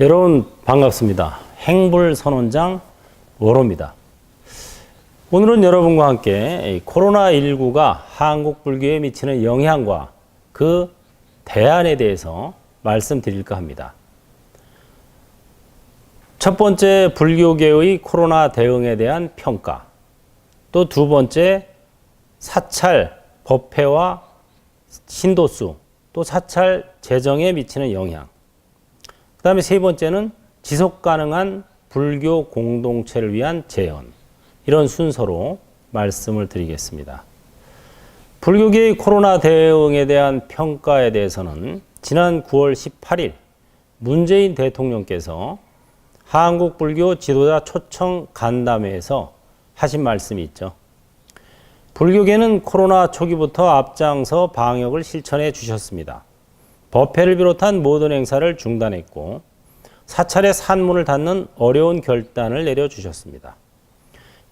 여러분 반갑습니다. 행불선원장 월호입니다. 오늘은 여러분과 함께 코로나19가 한국 불교에 미치는 영향과 그 대안에 대해서 말씀드릴까 합니다. 첫 번째, 불교계의 코로나 대응에 대한 평가. 또 두 번째, 사찰 법회와 신도수, 또 사찰 재정에 미치는 영향. 그 다음에 세 번째는 지속 가능한 불교 공동체를 위한 재현. 이런 순서로 말씀을 드리겠습니다. 불교계의 코로나 대응에 대한 평가에 대해서는 지난 9월 18일 문재인 대통령께서 한국 불교 지도자 초청 간담회에서 하신 말씀이 있죠. 불교계는 코로나 초기부터 앞장서 방역을 실천해 주셨습니다. 법회를 비롯한 모든 행사를 중단했고 사찰의 산문을 닫는 어려운 결단을 내려주셨습니다.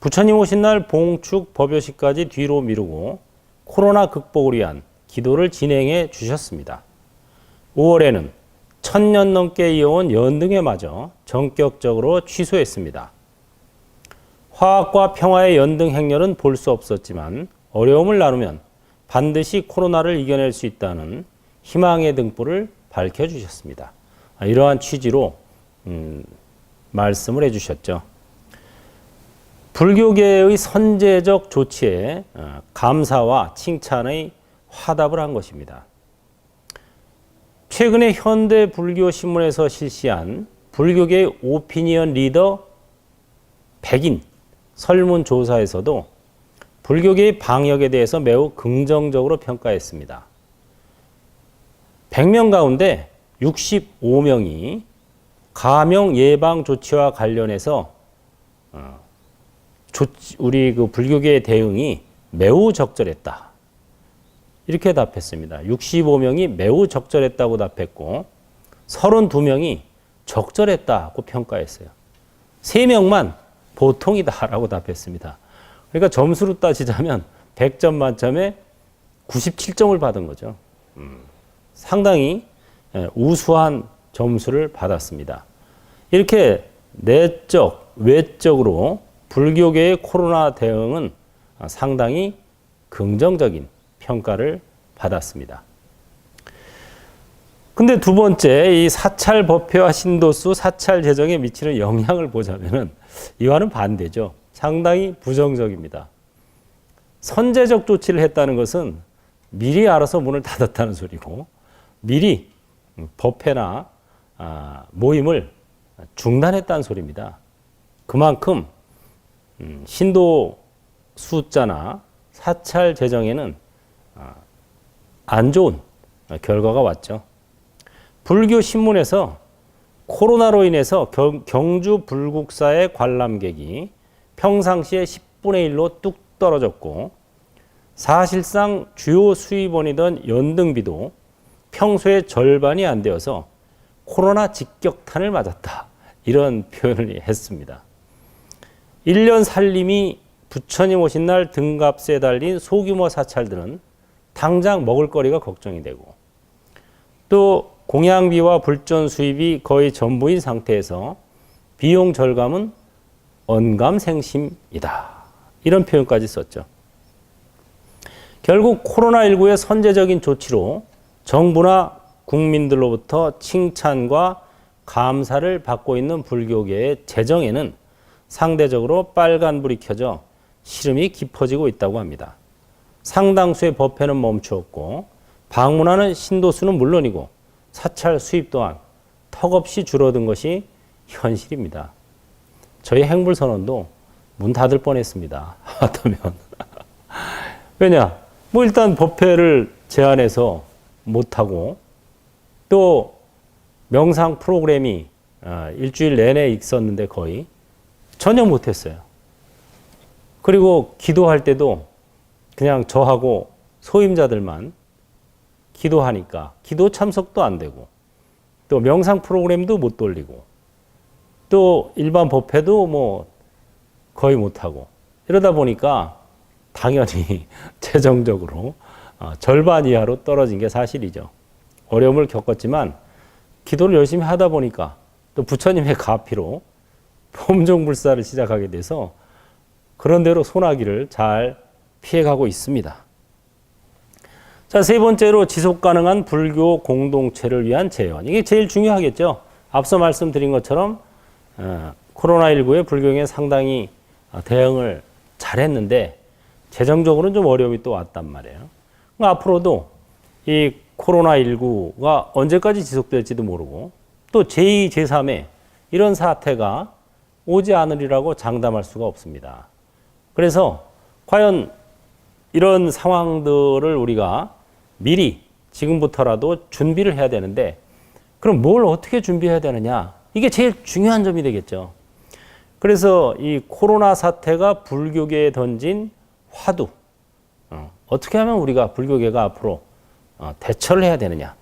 부처님 오신 날 봉축 법요식까지 뒤로 미루고 코로나 극복을 위한 기도를 진행해 주셨습니다. 5월에는 1000년 넘게 이어온 연등회마저 전격적으로 취소했습니다. 화학과 평화의 연등 행렬은 볼 수 없었지만 어려움을 나누면 반드시 코로나를 이겨낼 수 있다는 희망의 등불을 밝혀주셨습니다. 이러한 취지로 말씀을 해주셨죠. 불교계의 선제적 조치에 감사와 칭찬의 화답을 한 것입니다. 최근에 현대 불교 신문에서 실시한 불교계의 오피니언 리더 100인 설문조사에서도 불교계의 방역에 대해서 매우 긍정적으로 평가했습니다. 100명 가운데 65명이 감염 예방 조치와 관련해서 우리 그 불교계의 대응이 매우 적절했다. 이렇게 답했습니다. 65명이 매우 적절했다고 답했고 32명이 적절했다고 평가했어요. 3명만 보통이다라고 답했습니다. 그러니까 점수로 따지자면 100점 만점에 97점을 받은 거죠. 상당히 우수한 점수를 받았습니다. 이렇게 내적, 외적으로 불교계의 코로나 대응은 상당히 긍정적인 평가를 받았습니다. 근데 두 번째, 이 사찰 법회와 신도수, 사찰 재정에 미치는 영향을 보자면은 이와는 반대죠. 상당히 부정적입니다. 선제적 조치를 했다는 것은 미리 알아서 문을 닫았다는 소리고 미리 법회나 모임을 중단했다는 소리입니다. 그만큼 신도 숫자나 사찰 재정에는 안 좋은 결과가 왔죠. 불교 신문에서 코로나로 인해서 경주 불국사의 관람객이 평상시에 10분의 1로 뚝 떨어졌고 사실상 주요 수입원이던 연등비도 평소의 절반이 안 되어서 코로나 직격탄을 맞았다. 이런 표현을 했습니다. 1년 살림이 부처님 오신 날 등갑스에 달린 소규모 사찰들은 당장 먹을 거리가 걱정이 되고 또 공양비와 불전 수입이 거의 전부인 상태에서 비용 절감은 언감생심이다. 이런 표현까지 썼죠. 결국 코로나19의 선제적인 조치로 정부나 국민들로부터 칭찬과 감사를 받고 있는 불교계의 재정에는 상대적으로 빨간불이 켜져 시름이 깊어지고 있다고 합니다. 상당수의 법회는 멈추었고 방문하는 신도수는 물론이고 사찰 수입 또한 턱없이 줄어든 것이 현실입니다. 저희 행불선원도 문 닫을 뻔했습니다. 하다면 왜냐? 뭐 일단 법회를 제한해서 못하고 또 명상 프로그램이 일주일 내내 있었는데 거의 전혀 못했어요. 그리고 기도할 때도 그냥 저하고 소임자들만 기도하니까 기도 참석도 안 되고 또 명상 프로그램도 못 돌리고 또 일반 법회도 뭐 거의 못하고 이러다 보니까 당연히 재정적으로 절반 이하로 떨어진 게 사실이죠. 어려움을 겪었지만 기도를 열심히 하다 보니까 또 부처님의 가피로 범종불사를 시작하게 돼서 그런 대로 소나기를 잘 피해가고 있습니다. 자, 세 번째로 지속 가능한 불교 공동체를 위한 재현. 이게 제일 중요하겠죠. 앞서 말씀드린 것처럼 코로나19에 불교에 상당히 대응을 잘했는데 재정적으로는 좀 어려움이 또 왔단 말이에요. 앞으로도 이 코로나19가 언제까지 지속될지도 모르고 또 제2, 제3의 이런 사태가 오지 않으리라고 장담할 수가 없습니다. 그래서 과연 이런 상황들을 우리가 미리 지금부터라도 준비를 해야 되는데 그럼 뭘 어떻게 준비해야 되느냐? 이게 제일 중요한 점이 되겠죠. 그래서 이 코로나 사태가 불교계에 던진 화두, 어떻게 하면 우리가 불교계가 앞으로 대처를 해야 되느냐?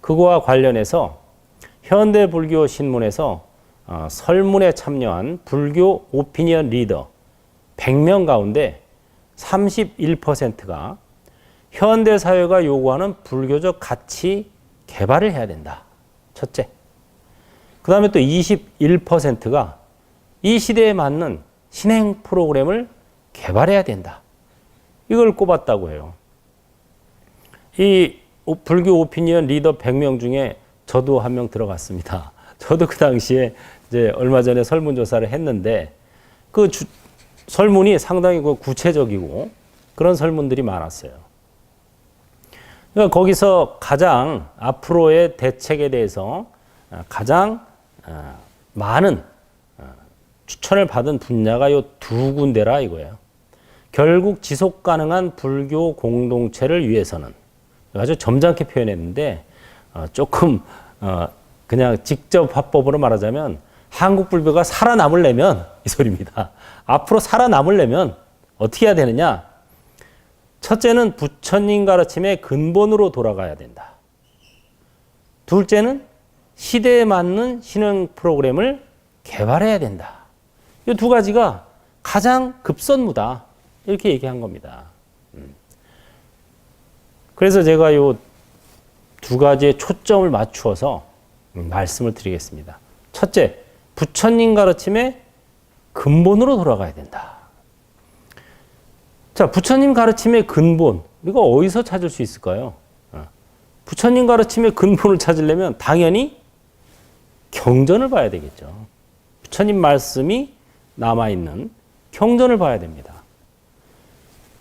그거와 관련해서 현대 불교 신문에서 설문에 참여한 불교 오피니언 리더 100명 가운데 31%가 현대 사회가 요구하는 불교적 가치 개발을 해야 된다. 첫째. 그 다음에 또 21%가 이 시대에 맞는 신행 프로그램을 개발해야 된다. 이걸 꼽았다고 해요. 이 불교 오피니언 리더 100명 중에 저도 한 명 들어갔습니다. 저도 그 당시에 이제 얼마 전에 설문조사를 했는데 그 설문이 상당히 구체적이고 그런 설문들이 많았어요. 그러니까 거기서 가장 앞으로의 대책에 대해서 가장 많은 추천을 받은 분야가 요 두 군데라 이거예요. 결국 지속 가능한 불교 공동체를 위해서는 아주 점잖게 표현했는데 조금 그냥 직접 화법으로 말하자면 한국 불교가 살아남으려면 이 소리입니다. 앞으로 살아남으려면 어떻게 해야 되느냐? 첫째는 부처님 가르침의 근본으로 돌아가야 된다. 둘째는 시대에 맞는 신흥 프로그램을 개발해야 된다. 이 두 가지가 가장 급선무다. 이렇게 얘기한 겁니다. 그래서 제가 이 두 가지에 초점을 맞추어서 말씀을 드리겠습니다. 첫째, 부처님 가르침의 근본으로 돌아가야 된다. 자, 부처님 가르침의 근본, 이거 어디서 찾을 수 있을까요? 부처님 가르침의 근본을 찾으려면 당연히 경전을 봐야 되겠죠. 부처님 말씀이 남아있는 경전을 봐야 됩니다.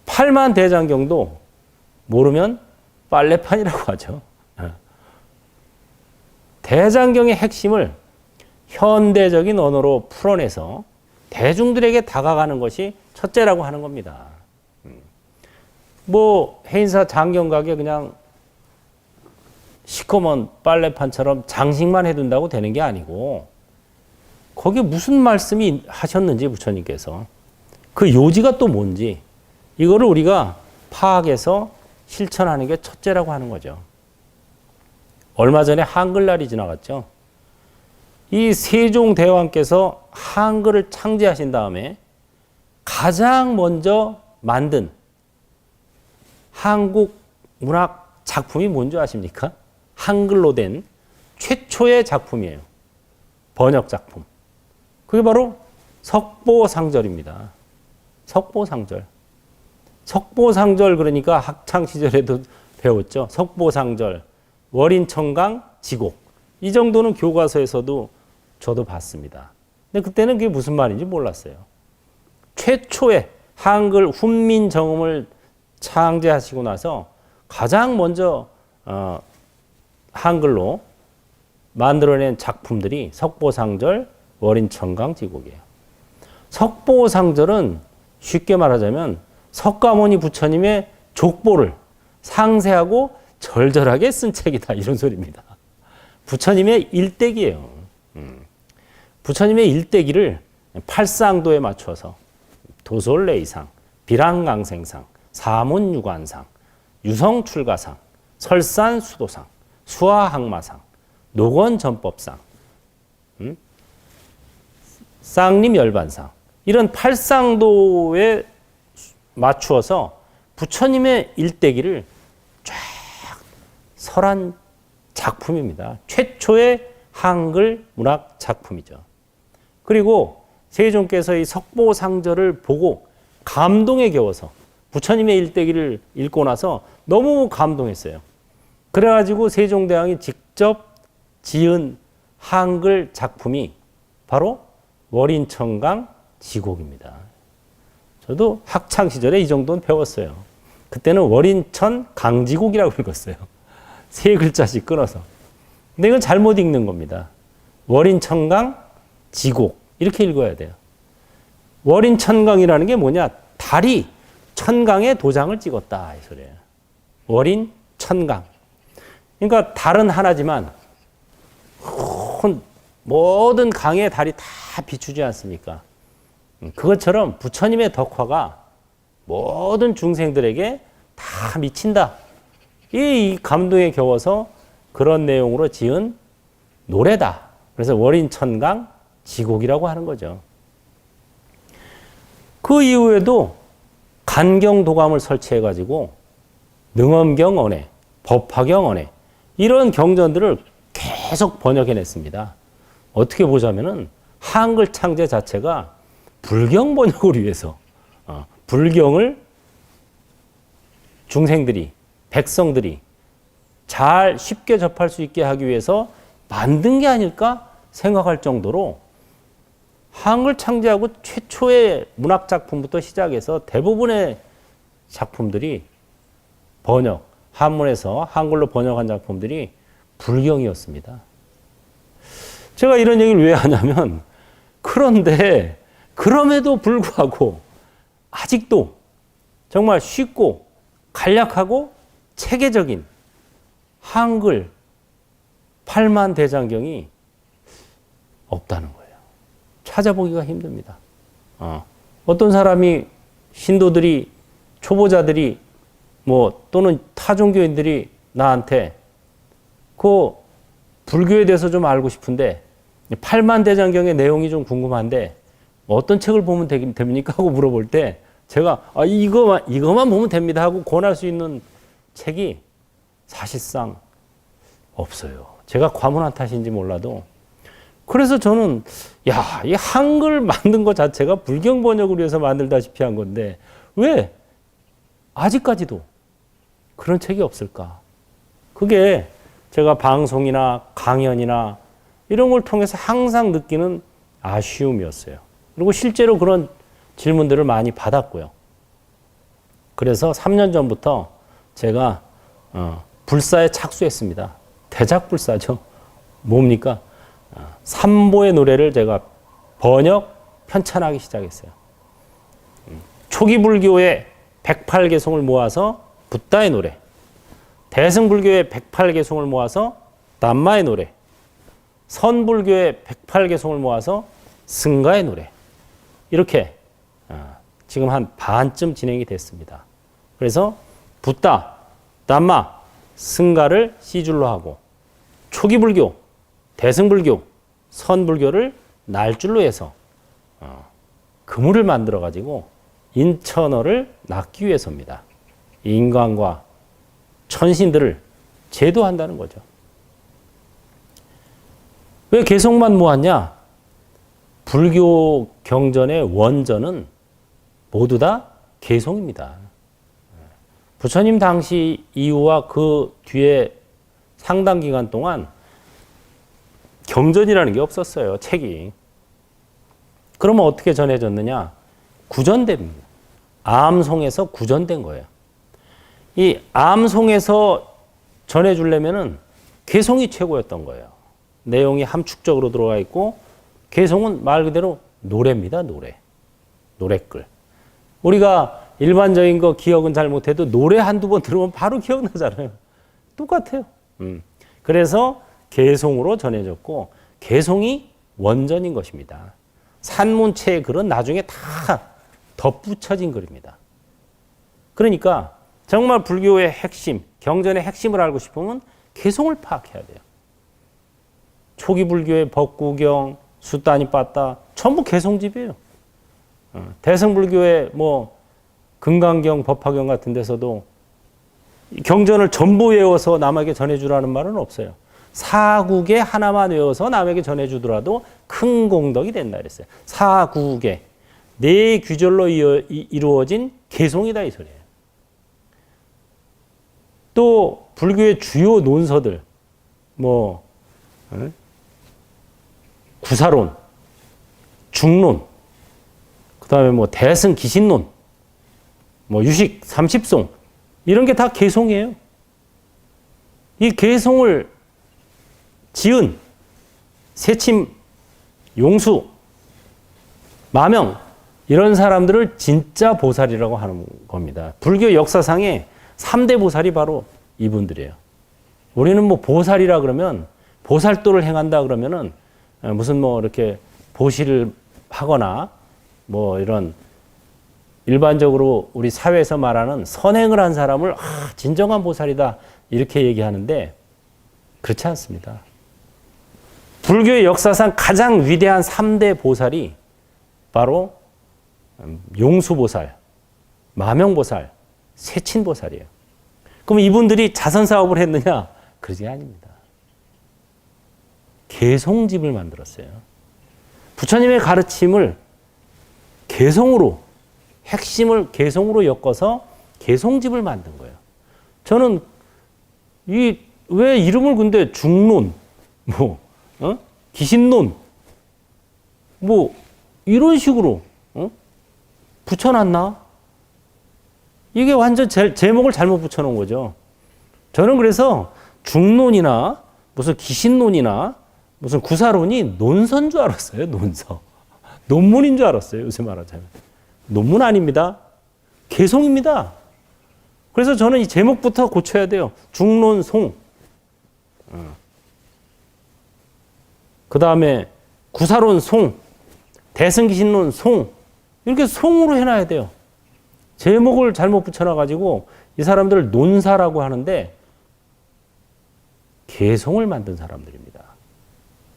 팔만대장경도 모르면 빨래판이라고 하죠. 대장경의 핵심을 현대적인 언어로 풀어내서 대중들에게 다가가는 것이 첫째라고 하는 겁니다. 뭐 해인사 장경각에 그냥 시커먼 빨래판처럼 장식만 해둔다고 되는 게 아니고 거기에 무슨 말씀이 하셨는지 부처님께서 그 요지가 또 뭔지 이거를 우리가 파악해서 실천하는 게 첫째라고 하는 거죠. 얼마 전에 한글날이 지나갔죠. 이 세종대왕께서 한글을 창제하신 다음에 가장 먼저 만든 한국 문학 작품이 뭔지 아십니까? 한글로 된 최초의 작품이에요. 번역 작품. 그게 바로 석보상절입니다. 석보상절. 석보상절 그러니까 학창시절에도 배웠죠. 석보상절, 월인청강, 지곡. 이 정도는 교과서에서도 저도 봤습니다. 근데 그때는 그게 무슨 말인지 몰랐어요. 최초의 한글 훈민정음을 창제하시고 나서 가장 먼저 한글로 만들어낸 작품들이 석보상절, 월인청강, 지곡이에요. 석보상절은 쉽게 말하자면 석가모니 부처님의 족보를 상세하고 절절하게 쓴 책이다 이런 소리입니다. 부처님의 일대기예요. 부처님의 일대기를 팔상도에 맞춰서 도솔레이상, 비랑강생상, 사문유관상, 유성출가상, 설산수도상, 수화항마상, 녹원전법상, 쌍림열반상 이런 팔상도에 맞추어서 부처님의 일대기를 쫙 설한 작품입니다. 최초의 한글 문학 작품이죠. 그리고 세종께서 이 석보상절을 보고 감동에 겨워서 부처님의 일대기를 읽고 나서 너무 감동했어요. 그래가지고 세종대왕이 직접 지은 한글 작품이 바로 월인천강 지곡입니다. 저도 학창 시절에 이 정도는 배웠어요. 그때는 월인천 강지곡이라고 읽었어요. 세 글자씩 끊어서. 근데 이건 잘못 읽는 겁니다. 월인천강 지곡 이렇게 읽어야 돼요. 월인천강이라는 게 뭐냐? 달이 천강에 도장을 찍었다 이 소리예요. 월인천강. 그러니까 달은 하나지만 모든 강에 달이 다 비추지 않습니까? 그것처럼 부처님의 덕화가 모든 중생들에게 다 미친다. 이 감동에 겨워서 그런 내용으로 지은 노래다. 그래서 월인천강 지곡이라고 하는 거죠. 그 이후에도 간경도감을 설치해가지고 능엄경 언해, 법화경 언해 이런 경전들을 계속 번역해냈습니다. 어떻게 보자면은 한글 창제 자체가 불경 번역을 위해서 불경을 중생들이 백성들이 잘 쉽게 접할 수 있게 하기 위해서 만든 게 아닐까 생각할 정도로 한글 창제하고 최초의 문학 작품부터 시작해서 대부분의 작품들이 번역, 한문에서 한글로 번역한 작품들이 불경이었습니다. 제가 이런 얘기를 왜 하냐면 그런데 그럼에도 불구하고 아직도 정말 쉽고 간략하고 체계적인 한글 8만 대장경이 없다는 거예요. 찾아보기가 힘듭니다. 어떤 사람이 신도들이 초보자들이 또는 타종교인들이 나한테 그 불교에 대해서 좀 알고 싶은데 8만 대장경의 내용이 좀 궁금한데 어떤 책을 보면 됩니까? 하고 물어볼 때 제가 이거만 보면 됩니다 하고 권할 수 있는 책이 사실상 없어요. 제가 과문한 탓인지 몰라도 그래서 저는 이 한글 만든 것 자체가 불경 번역을 위해서 만들다시피 한 건데 왜 아직까지도 그런 책이 없을까? 그게 제가 방송이나 강연이나 이런 걸 통해서 항상 느끼는 아쉬움이었어요. 그리고 실제로 그런 질문들을 많이 받았고요. 그래서 3년 전부터 제가 불사에 착수했습니다. 대작불사죠. 뭡니까? 삼보의 노래를 제가 번역, 편찬하기 시작했어요. 초기 불교의 108개송을 모아서 붓다의 노래, 대승불교의 108개송을 모아서 담마의 노래, 선불교의 108개송을 모아서 승가의 노래 이렇게 지금 한 반쯤 진행이 됐습니다. 그래서 붓다, 담마, 승가를 C줄로 하고 초기 불교, 대승불교, 선불교를 날줄로 해서 그물을 만들어 가지고 인천어를 낳기 위해서입니다. 인간과 천신들을 제도한다는 거죠. 왜 개송만 모았냐? 불교 경전의 원전은 모두 다 개송입니다. 부처님 당시 이후와 그 뒤에 상당 기간 동안 경전이라는 게 없었어요. 책이. 그러면 어떻게 전해졌느냐? 구전됩니다. 암송에서 구전된 거예요. 이 암송에서 전해주려면은 개송이 최고였던 거예요. 내용이 함축적으로 들어가 있고 개송은 말 그대로 노래입니다. 노래글. 우리가 일반적인 거 기억은 잘 못해도 노래 한두 번 들으면 바로 기억나잖아요. 똑같아요. 그래서 개송으로 전해졌고 개송이 원전인 것입니다. 산문체의 글은 나중에 다 덧붙여진 글입니다. 그러니까 정말 불교의 핵심, 경전의 핵심을 알고 싶으면 개송을 파악해야 돼요. 초기 불교의 법구경, 숫다니 빠따 전부 개송집이에요. 대승불교의 금강경, 법화경 같은 데서도 경전을 전부 외워서 남에게 전해주라는 말은 없어요. 사국에 하나만 외워서 남에게 전해주더라도 큰 공덕이 된다 그랬어요. 사국에 네 규절로 이루어진 개송이다 이 소리예요. 또 불교의 주요 논서들 뭐 구사론, 중론, 그다음에 뭐 대승 기신론, 뭐 유식 30송 이런 게 다 개송이에요. 이 개송을 지은 세침, 용수, 마명 이런 사람들을 진짜 보살이라고 하는 겁니다. 불교 역사상에 3대 보살이 바로 이분들이에요. 우리는 뭐 보살이라 그러면 보살도를 행한다 그러면은 무슨 뭐 이렇게 보시를 하거나 뭐 이런 일반적으로 우리 사회에서 말하는 선행을 한 사람을 진정한 보살이다 이렇게 얘기하는데 그렇지 않습니다. 불교의 역사상 가장 위대한 3대 보살이 바로 용수보살, 마명보살, 세친보살이에요. 그럼 이분들이 자선사업을 했느냐? 그러지 아닙니다. 개송집을 만들었어요. 부처님의 가르침을 개송으로, 핵심을 개송으로 엮어서 개송집을 만든 거예요. 저는 왜 이름을 근데 중론, 기신론, 이런 식으로, 붙여놨나? 이게 완전 제목을 잘못 붙여놓은 거죠. 저는 그래서 중론이나 무슨 기신론이나 무슨 구사론이 논서인 줄 알았어요. 논서. 논문인 줄 알았어요. 요새 말하자면. 논문 아닙니다. 개송입니다. 그래서 저는 이 제목부터 고쳐야 돼요. 중론 송. 그 다음에 구사론 송. 대승기신론 송. 이렇게 송으로 해놔야 돼요. 제목을 잘못 붙여놔가지고 이 사람들을 논사라고 하는데 개송을 만든 사람들입니다.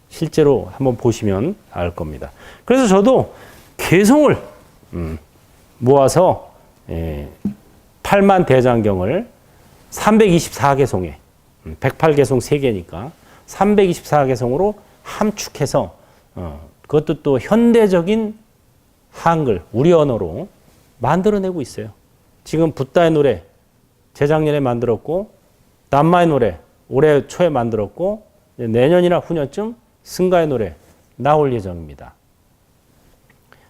실제로 한번 보시면 알 겁니다. 그래서 저도 개송을 모아서 8만 대장경을 324개송에 108개송 3개니까 324개송으로 함축해서 그것도 또 현대적인 한글, 우리 언어로 만들어내고 있어요. 지금 붓다의 노래 재작년에 만들었고 남마의 노래 올해 초에 만들었고 내년이나 후년쯤 승가의 노래 나올 예정입니다.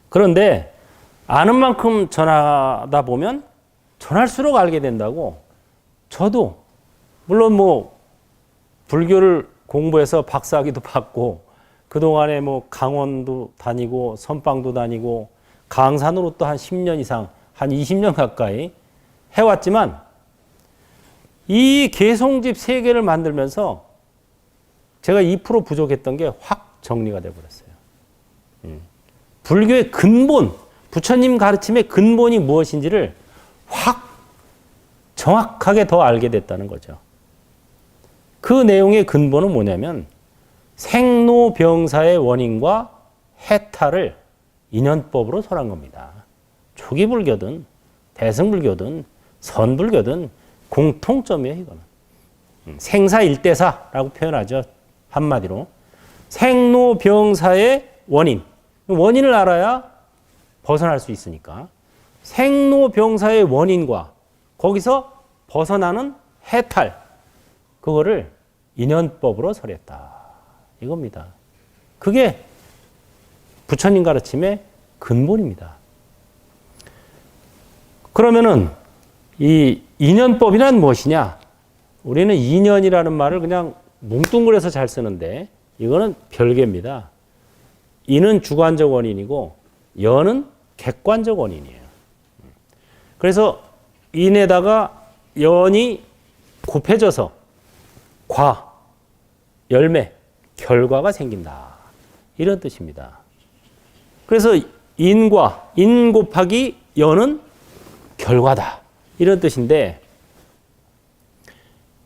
그런데 아는 만큼 전하다 보면 전할수록 알게 된다고 저도 물론 뭐 불교를 공부해서 박사학위도 받고 그동안에 뭐 강원도 다니고 선방도 다니고 강산으로 또 한 10년 이상 한 20년 가까이 해왔지만 이 개송집 3개를 만들면서 제가 2% 부족했던 게 확 정리가 돼버렸어요. 불교의 근본, 부처님 가르침의 근본이 무엇인지를 확 정확하게 더 알게 됐다는 거죠. 그 내용의 근본은 뭐냐면 생로병사의 원인과 해탈을 인연법으로 설한 겁니다. 초기 불교든 대승불교든 선불교든 공통점이에요. 이거는 생사일대사라고 표현하죠. 한마디로 생로병사의 원인을 알아야 벗어날 수 있으니까 생로병사의 원인과 거기서 벗어나는 해탈 그거를 인연법으로 설했다. 이겁니다. 그게 부처님 가르침의 근본입니다. 그러면은 이 인연법이란 무엇이냐? 우리는 인연이라는 말을 그냥 뭉뚱그려서 잘 쓰는데 이거는 별개입니다. 인은 주관적 원인이고 연은 객관적 원인이에요. 그래서 인에다가 연이 곱해져서 열매, 결과가 생긴다. 이런 뜻입니다. 그래서 인 곱하기 연은 결과다. 이런 뜻인데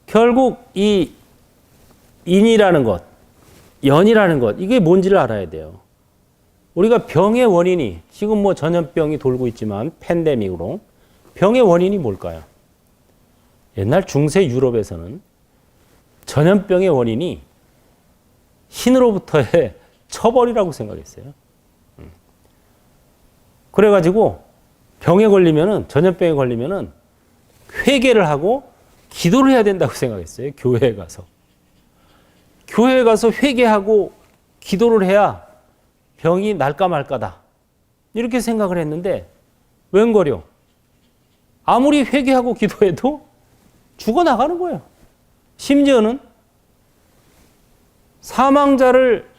결국 이 인이라는 것, 연이라는 것 이게 뭔지를 알아야 돼요. 우리가 병의 원인이 지금 뭐 전염병이 돌고 있지만 팬데믹으로 병의 원인이 뭘까요? 옛날 중세 유럽에서는 전염병의 원인이 신으로부터의 처벌이라고 생각했어요. 그래가지고 병에 걸리면은, 전염병에 걸리면은 회개를 하고 기도를 해야 된다고 생각했어요. 교회에 가서. 교회에 가서 회개하고 기도를 해야 병이 날까 말까다. 이렇게 생각을 했는데 웬걸요? 아무리 회개하고 기도해도 죽어나가는 거예요. 심지어는 사망자를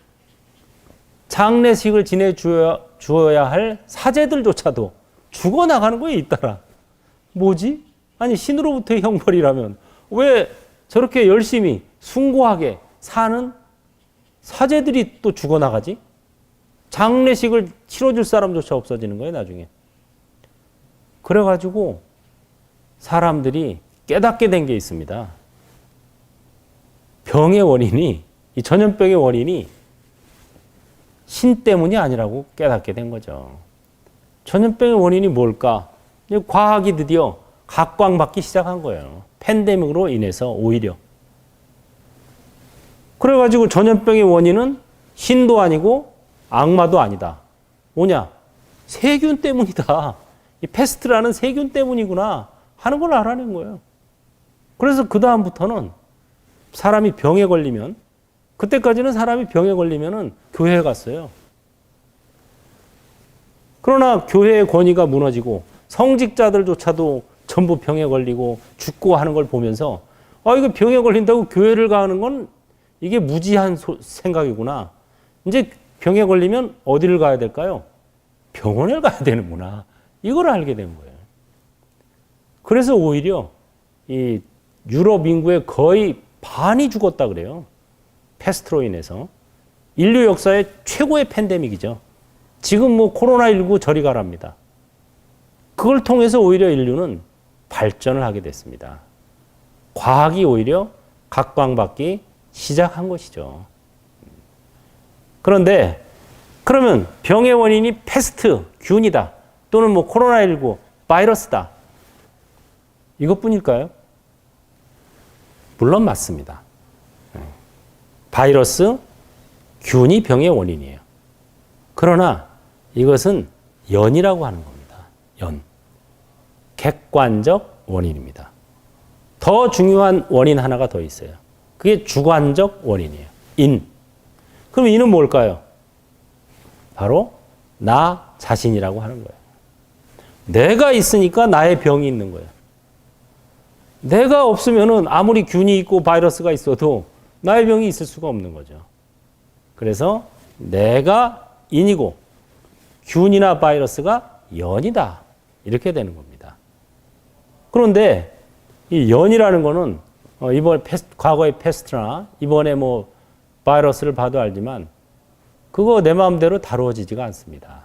장례식을 지내주어야 할 사제들조차도 죽어나가는 거예요, 잇따라. 뭐지? 아니, 신으로부터의 형벌이라면 왜 저렇게 열심히 숭고하게 사는 사제들이 또 죽어나가지? 장례식을 치러줄 사람조차 없어지는 거예요, 나중에. 그래가지고 사람들이 깨닫게 된 게 있습니다. 병의 원인이, 이 전염병의 원인이 신 때문이 아니라고 깨닫게 된 거죠. 전염병의 원인이 뭘까? 과학이 드디어 각광받기 시작한 거예요. 팬데믹으로 인해서 오히려. 그래가지고 전염병의 원인은 신도 아니고 악마도 아니다. 뭐냐? 세균 때문이다. 이 패스트라는 세균 때문이구나 하는 걸 알아낸 거예요. 그래서 그 다음부터는 사람이 병에 걸리면, 그때까지는 사람이 병에 걸리면은 교회에 갔어요. 그러나 교회의 권위가 무너지고 성직자들조차도 전부 병에 걸리고 죽고 하는 걸 보면서 이거 병에 걸린다고 교회를 가는 건 이게 무지한 생각이구나. 이제 병에 걸리면 어디를 가야 될까요? 병원을 가야 되는구나. 이걸 알게 된 거예요. 그래서 오히려 이 유럽 인구의 거의 반이 죽었다 그래요. 패스트로 인해서. 인류 역사의 최고의 팬데믹이죠. 지금 뭐 코로나19 저리 가랍니다. 그걸 통해서 오히려 인류는 발전을 하게 됐습니다. 과학이 오히려 각광받기 시작한 것이죠. 그런데 그러면 병의 원인이 패스트, 균이다. 또는 뭐 코로나19, 바이러스다. 이것뿐일까요? 물론 맞습니다. 바이러스, 균이 병의 원인이에요. 그러나 이것은 연이라고 하는 겁니다. 연. 객관적 원인입니다. 더 중요한 원인 하나가 더 있어요. 그게 주관적 원인이에요. 인. 그럼 인은 뭘까요? 바로 나 자신이라고 하는 거예요. 내가 있으니까 나의 병이 있는 거예요. 내가 없으면은 아무리 균이 있고 바이러스가 있어도 나의 병이 있을 수가 없는 거죠. 그래서 내가 인이고 균이나 바이러스가 연이다. 이렇게 되는 겁니다. 그런데 이 연이라는 거는 과거의 패스트나 이번에 뭐 바이러스를 봐도 알지만 그거 내 마음대로 다루어지지가 않습니다.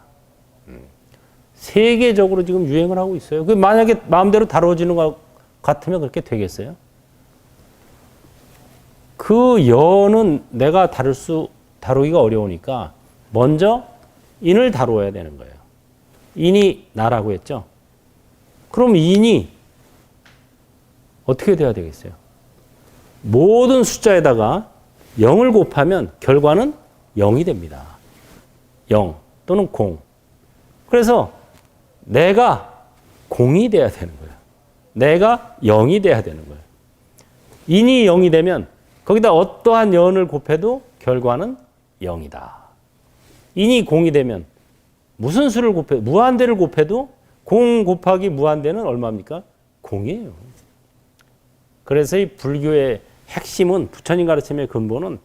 세계적으로 지금 유행을 하고 있어요. 그 만약에 마음대로 다루어지는 것 같으면 그렇게 되겠어요? 그 연은 내가 다루기가 어려우니까 먼저 인을 다루어야 되는 거예요. 인이 나라고 했죠? 그럼 인이 어떻게 돼야 되겠어요? 모든 숫자에다가 0을 곱하면 결과는 0이 됩니다. 0 또는 0. 그래서 내가 0이 돼야 되는 거예요. 내가 0이 돼야 되는 거예요. 인이 0이 되면 거기다 어떠한 연을 곱해도 결과는 0이다. 인이 0이 되면 무슨 수를 곱해도, 무한대를 곱해도 0 곱하기 무한대는 얼마입니까? 0이에요. 그래서 이 불교의 핵심은, 부처님 가르침의 근본은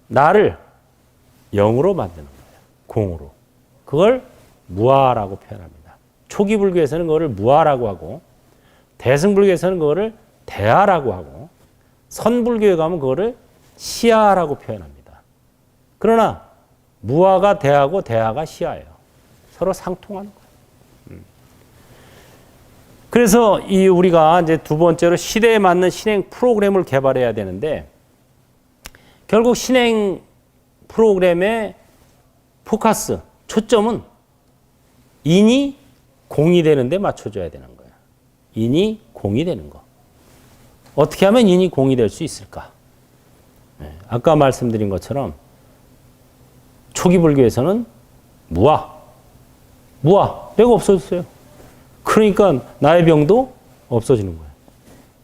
나를 0으로 만드는 거예요. 0으로. 그걸 무아라고 표현합니다. 초기 불교에서는 그거를 무아라고 하고, 대승불교에서는 그거를 대아라고 하고, 선불교에 가면 그거를 시아라고 표현합니다. 그러나 무아가 대아고 대아가 시아예요. 서로 상통하는 거예요. 그래서 우리가 이제 두 번째로 시대에 맞는 신행 프로그램을 개발해야 되는데, 결국 신행 프로그램의 포커스, 초점은 인이 공이 되는데 맞춰줘야 되는 거예요. 인이 공이 되는 거. 어떻게 하면 인이 공이 될 수 있을까? 아까 말씀드린 것처럼 초기 불교에서는 무아. 내가 없어졌어요. 그러니까 나의 병도 없어지는 거예요.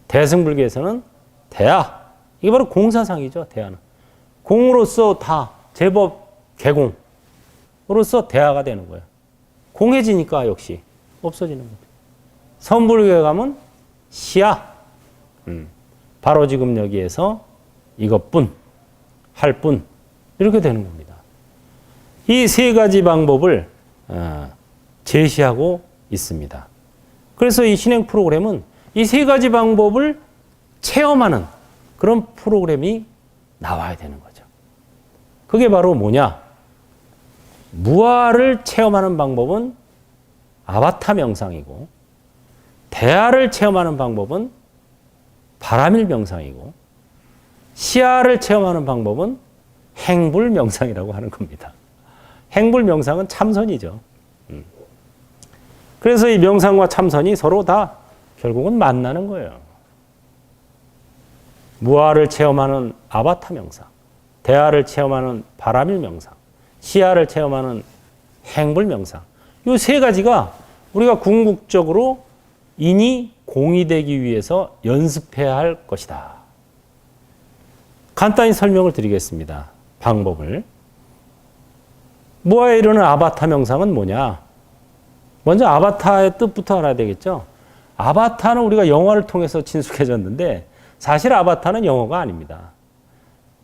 대승불교에서는 대아. 이게 바로 공사상이죠. 대아는. 공으로서 다 제법 개공으로서 대아가 되는 거예요. 공해지니까 역시 없어지는 거죠. 선불교에 가면 시아. 바로 지금 여기에서 이것뿐, 할 뿐, 이렇게 되는 겁니다. 이 세 가지 방법을 제시하고 있습니다. 그래서 이 신행 프로그램은 이 세 가지 방법을 체험하는 그런 프로그램이 나와야 되는 거죠. 그게 바로 뭐냐? 무아를 체험하는 방법은 아바타 명상이고, 대아를 체험하는 방법은 바라밀 명상이고, 시아를 체험하는 방법은 행불 명상이라고 하는 겁니다. 행불 명상은 참선이죠. 그래서 이 명상과 참선이 서로 다 결국은 만나는 거예요. 무아를 체험하는 아바타 명상, 대아를 체험하는 바라밀 명상, 시아를 체험하는 행불 명상. 이 세 가지가 우리가 궁극적으로 인이 공이 되기 위해서 연습해야 할 것이다. 간단히 설명을 드리겠습니다. 방법을. 무아에 이르는 아바타 명상은 뭐냐? 먼저 아바타의 뜻부터 알아야 되겠죠? 아바타는 우리가 영어를 통해서 친숙해졌는데 사실 아바타는 영어가 아닙니다.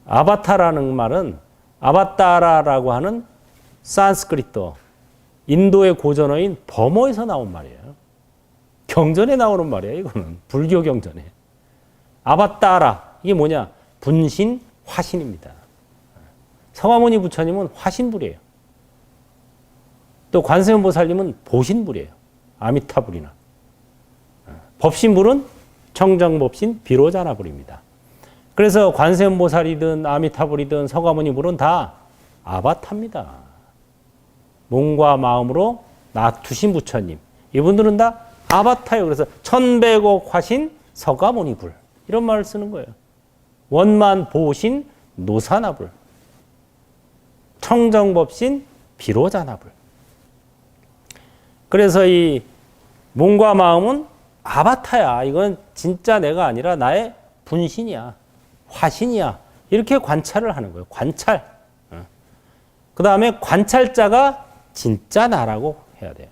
아바타라는 말은 아바타라라고 하는 산스크리트, 인도의 고전어인 버머에서 나온 말이에요. 경전에 나오는 말이에요. 이거는 불교 경전에. 아바타라, 이게 뭐냐? 분신, 화신입니다. 서가모니 부처님은 화신불이에요. 또 관세음보살님은 보신불이에요. 아미타불이나. 법신불은 청정법신 비로자나불입니다. 그래서 관세음보살이든 아미타불이든 서가모니불은 다 아바타입니다. 몸과 마음으로 낮추신 부처님. 이분들은 다 아바타예요. 그래서 천백억 화신 서가모니불. 이런 말을 쓰는 거예요. 원만 보신 노사나불. 청정법신 비로자나불. 그래서 이 몸과 마음은 아바타야. 이건 진짜 내가 아니라 나의 분신이야. 화신이야. 이렇게 관찰을 하는 거예요. 관찰. 그 다음에 관찰자가 진짜 나라고 해야 돼요.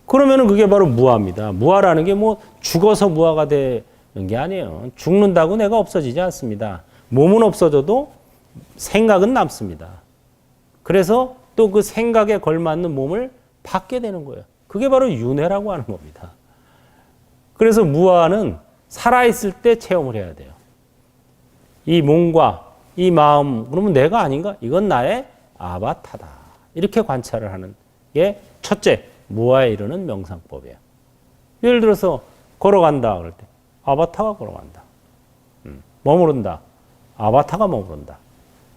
그러면은 그게 바로 무아입니다. 무아라는 게 뭐 죽어서 무아가 되는 게 아니에요. 죽는다고 내가 없어지지 않습니다. 몸은 없어져도 생각은 남습니다. 그래서 또 그 생각에 걸맞는 몸을 받게 되는 거예요. 그게 바로 윤회라고 하는 겁니다. 그래서 무아는 살아있을 때 체험을 해야 돼요. 이 몸과 이 마음, 그러면 내가 아닌가? 이건 나의 아바타다. 이렇게 관찰을 하는 게 첫째, 무아에 이르는 명상법이에요. 예를 들어서 걸어간다 그럴 때 아바타가 걸어간다. 머무른다. 아바타가 머무른다.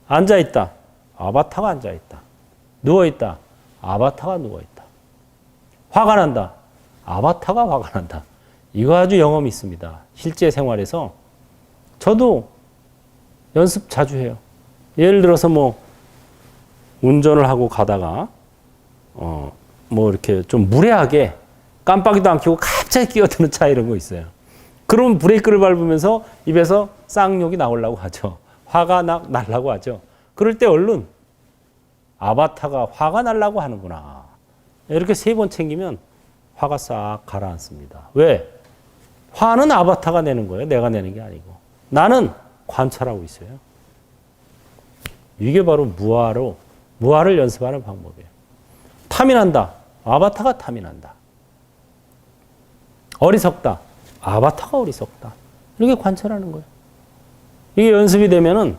앉아있다. 아바타가 앉아있다. 누워있다. 아바타가 누워있다. 화가 난다. 아바타가 화가 난다. 이거 아주 영험이 있습니다. 실제 생활에서 저도 연습 자주 해요. 예를 들어서 뭐 운전을 하고 가다가 뭐 이렇게 좀 무례하게 깜빡이도 안 켜고 갑자기 끼어드는 차 이런 거 있어요. 그럼 브레이크를 밟으면서 입에서 쌍욕이 나오려고 하죠. 화가 나려고 하죠. 그럴 때 얼른 아바타가 화가 나려고 하는구나. 이렇게 3번 챙기면 화가 싹 가라앉습니다. 왜? 화는 아바타가 내는 거예요. 내가 내는 게 아니고. 나는 관찰하고 있어요. 이게 바로 무아를 연습하는 방법이에요. 탐이 난다. 아바타가 탐이 난다. 어리석다. 아바타가 어리석다. 이렇게 관찰하는 거예요. 이게 연습이 되면은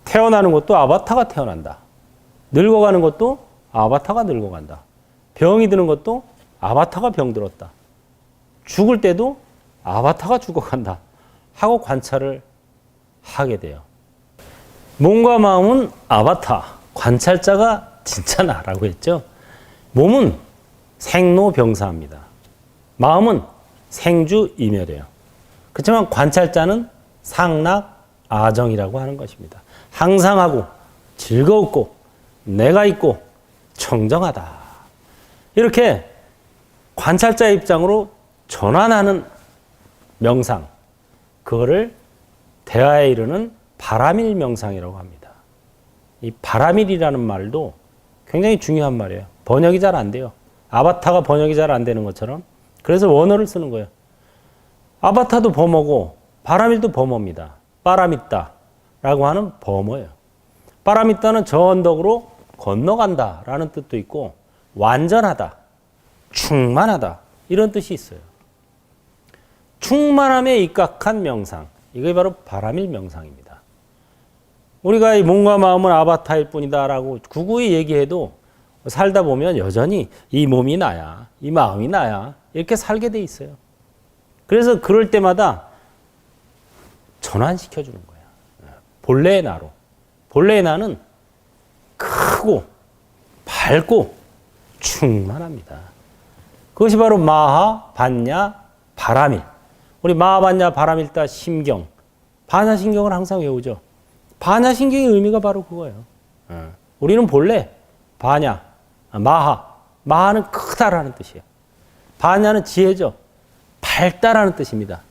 태어나는 것도 아바타가 태어난다. 늙어가는 것도 아바타가 늙어간다. 병이 드는 것도 아바타가 병들었다. 죽을 때도 아바타가 죽어간다. 하고 관찰을 하게 돼요. 몸과 마음은 아바타, 관찰자가 진짜 나라고 했죠. 몸은 생로병사합니다. 마음은 생주이멸이에요. 그렇지만 관찰자는 상락아정이라고 하는 것입니다. 항상 하고 즐거웠고 내가 있고 청정하다. 이렇게 관찰자 입장으로 전환하는 명상, 그거를 대화에 이르는 바라밀 명상이라고 합니다. 이 바라밀이라는 말도 굉장히 중요한 말이에요. 번역이 잘 안 돼요. 아바타가 번역이 잘 안 되는 것처럼. 그래서 원어를 쓰는 거예요. 아바타도 범어고 바라밀도 범어입니다. 빠라미따라고 하는 범어예요. 빠라미따는 저 언덕으로 건너간다 라는 뜻도 있고 완전하다, 충만하다 이런 뜻이 있어요. 충만함에 입각한 명상, 이게 바로 바라밀 명상입니다. 우리가 이 몸과 마음은 아바타일 뿐이다 라고 구구이 얘기해도 살다 보면 여전히 이 몸이 나야, 이 마음이 나야 이렇게 살게 돼 있어요. 그래서 그럴 때마다 전환시켜 주는 거야. 본래의 나로. 본래의 나는 크고 밝고 충만합니다. 그것이 바로 마하, 반야, 바라밀. 우리 마하, 반야, 바라밀다 심경. 반야심경을 항상 외우죠. 반야심경의 의미가 바로 그거예요. 우리는 본래 반야, 마하. 마하는 크다라는 뜻이에요. 반야는 지혜죠. 밝다라는 뜻입니다.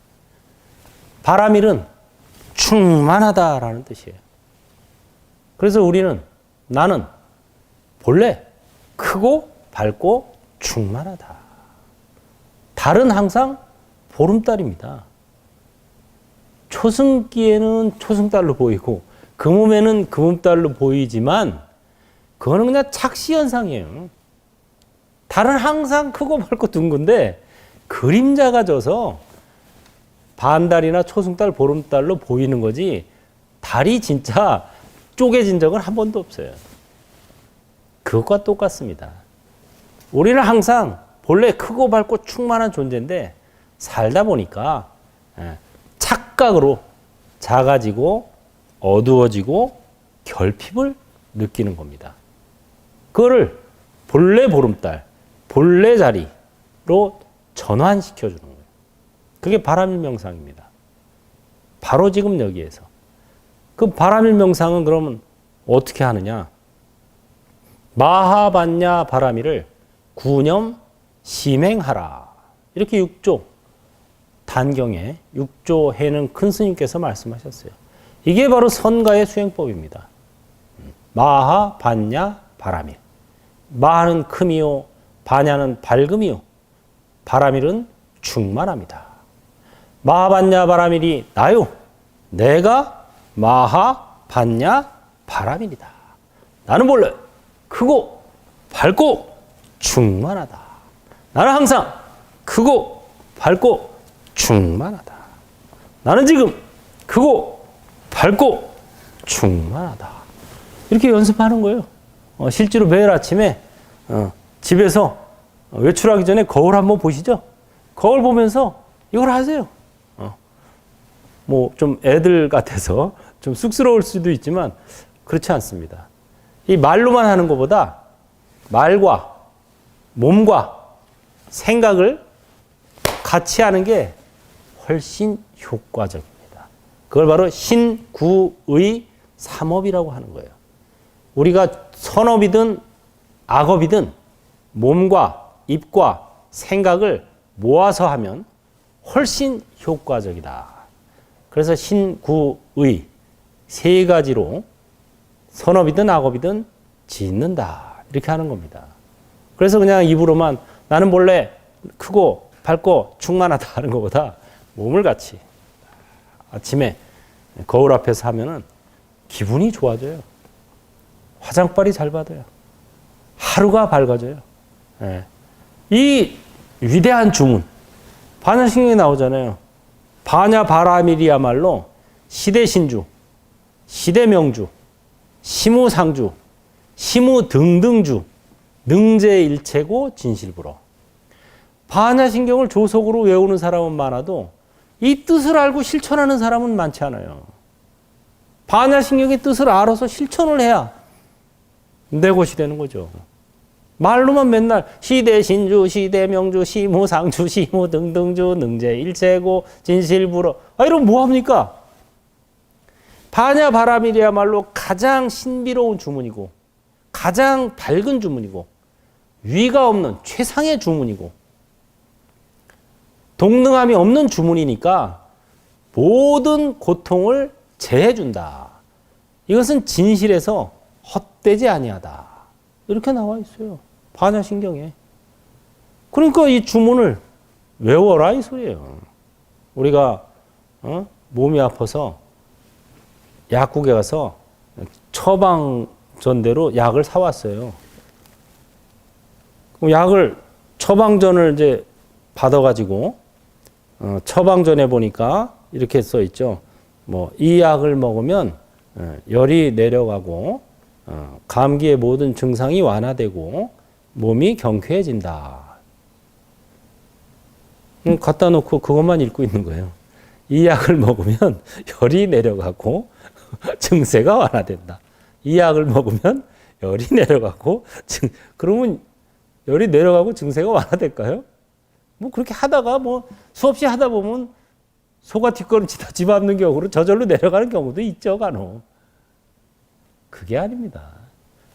바라밀은 충만하다라는 뜻이에요. 그래서 나는 본래 크고 밝고 충만하다. 달은 항상 보름달입니다. 초승기에는 초승달로 보이고 금음에는 금음달로 보이지만 그거는 그냥 착시현상이에요. 달은 항상 크고 밝고 둥근데 그림자가 져서 반달이나 초승달, 보름달로 보이는 거지 달이 진짜 쪼개진 적은 한 번도 없어요. 그것과 똑같습니다. 우리는 항상 본래 크고 밝고 충만한 존재인데 살다 보니까 착각으로 작아지고 어두워지고 결핍을 느끼는 겁니다. 그거를 본래 보름달, 본래 자리로 전환시켜 주는 거예요. 그게 바라밀 명상입니다. 바로 지금 여기에서. 그 바라밀 명상은 그러면 어떻게 하느냐? 마하반야 바라밀을 구념 심행하라. 이렇게 6조 단경에 6조 해는 큰 스님께서 말씀하셨어요. 이게 바로 선가의 수행법입니다. 마하, 반야, 바라밀. 마하는 큼이요, 반야는 밝음이요, 바라밀은 충만합니다. 마하, 반야, 바라밀이 나요. 내가 마하, 반야, 바라밀이다. 나는 본래 크고 밝고 충만하다. 나는 항상 크고 밝고 충만하다. 나는 지금 크고 밝고 충만하다. 이렇게 연습하는 거예요. 실제로 매일 아침에 집에서 외출하기 전에 거울 한번 보시죠. 거울 보면서 이걸 하세요. 뭐 좀 애들 같아서 좀 쑥스러울 수도 있지만 그렇지 않습니다. 이 말로만 하는 것보다 말과 몸과 생각을 같이 하는 게 훨씬 효과적입니다. 그걸 바로 신구의 삼업이라고 하는 거예요. 우리가 선업이든 악업이든 몸과 입과 생각을 모아서 하면 훨씬 효과적이다. 그래서 신구의 세 가지로 선업이든 악업이든 짓는다. 이렇게 하는 겁니다. 그래서 그냥 입으로만 나는 본래 크고 밝고 충만하다 하는 것보다 몸을 같이 아침에 거울 앞에서 하면은 기분이 좋아져요. 화장빨이 잘 받아요. 하루가 밝아져요. 네. 이 위대한 주문, 반야심경에 나오잖아요. 반야 바라밀이야말로 시대신주, 시대명주, 시무상주, 시무등등주, 능제일체고 진실불어. 반야심경을 조속으로 외우는 사람은 많아도 이 뜻을 알고 실천하는 사람은 많지 않아요. 반야심경의 뜻을 알아서 실천을 해야 내 것이 되는 거죠. 말로만 맨날 시대신주, 시대명주, 시무상주, 시무등등주, 능제일체고 진실불어. 이러면 뭐합니까? 바냐바라밀이야말로 가장 신비로운 주문이고 가장 밝은 주문이고 위가 없는 최상의 주문이고 동등함이 없는 주문이니까 모든 고통을 제해준다. 이것은 진실에서 헛되지 아니하다. 이렇게 나와 있어요. 반야신경에. 그러니까 이 주문을 외워라 이 소리예요. 우리가 몸이 아파서 약국에 가서 처방전대로 약을 사왔어요. 약을 처방전을 이제 받아가지고 처방전에 보니까 이렇게 써 있죠. 뭐 이 약을 먹으면 열이 내려가고 감기의 모든 증상이 완화되고 몸이 경쾌해진다. 갖다 놓고 그것만 읽고 있는 거예요. 이 약을 먹으면 열이 내려가고 증세가 완화된다. 이 약을 먹으면 열이 내려가고 그러면 열이 내려가고 증세가 완화될까요? 뭐 그렇게 하다가 뭐 수없이 하다 보면 소가 뒷걸음치다 집 앞는 격으로 저절로 내려가는 경우도 있죠, 간혹. 그게 아닙니다.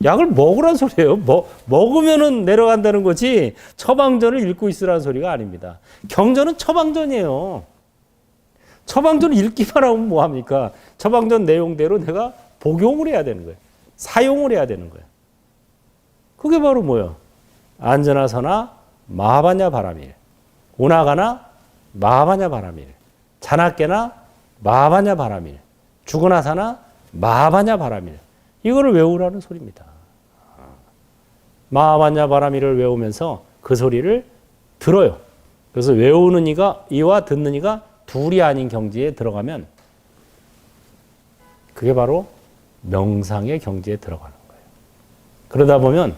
약을 먹으란 소리예요. 먹으면은 내려간다는 거지 처방전을 읽고 있으라는 소리가 아닙니다. 경전은 처방전이에요. 처방전을 읽기만 하면 뭐합니까? 처방전 내용대로 내가 복용을 해야 되는 거예요. 사용을 해야 되는 거예요. 그게 바로 뭐예요? 안전하서나 마하바냐 바라밀, 오나가나 마하바냐 바라밀, 자나깨나 마하바냐 바라밀, 죽으나 사나 마하바냐 바라밀. 이거를 외우라는 소리입니다. 마하바냐 바라밀을 외우면서 그 소리를 들어요. 그래서 외우는 이와 듣는 이가 둘이 아닌 경지에 들어가면 그게 바로 명상의 경지에 들어가는 거예요. 그러다 보면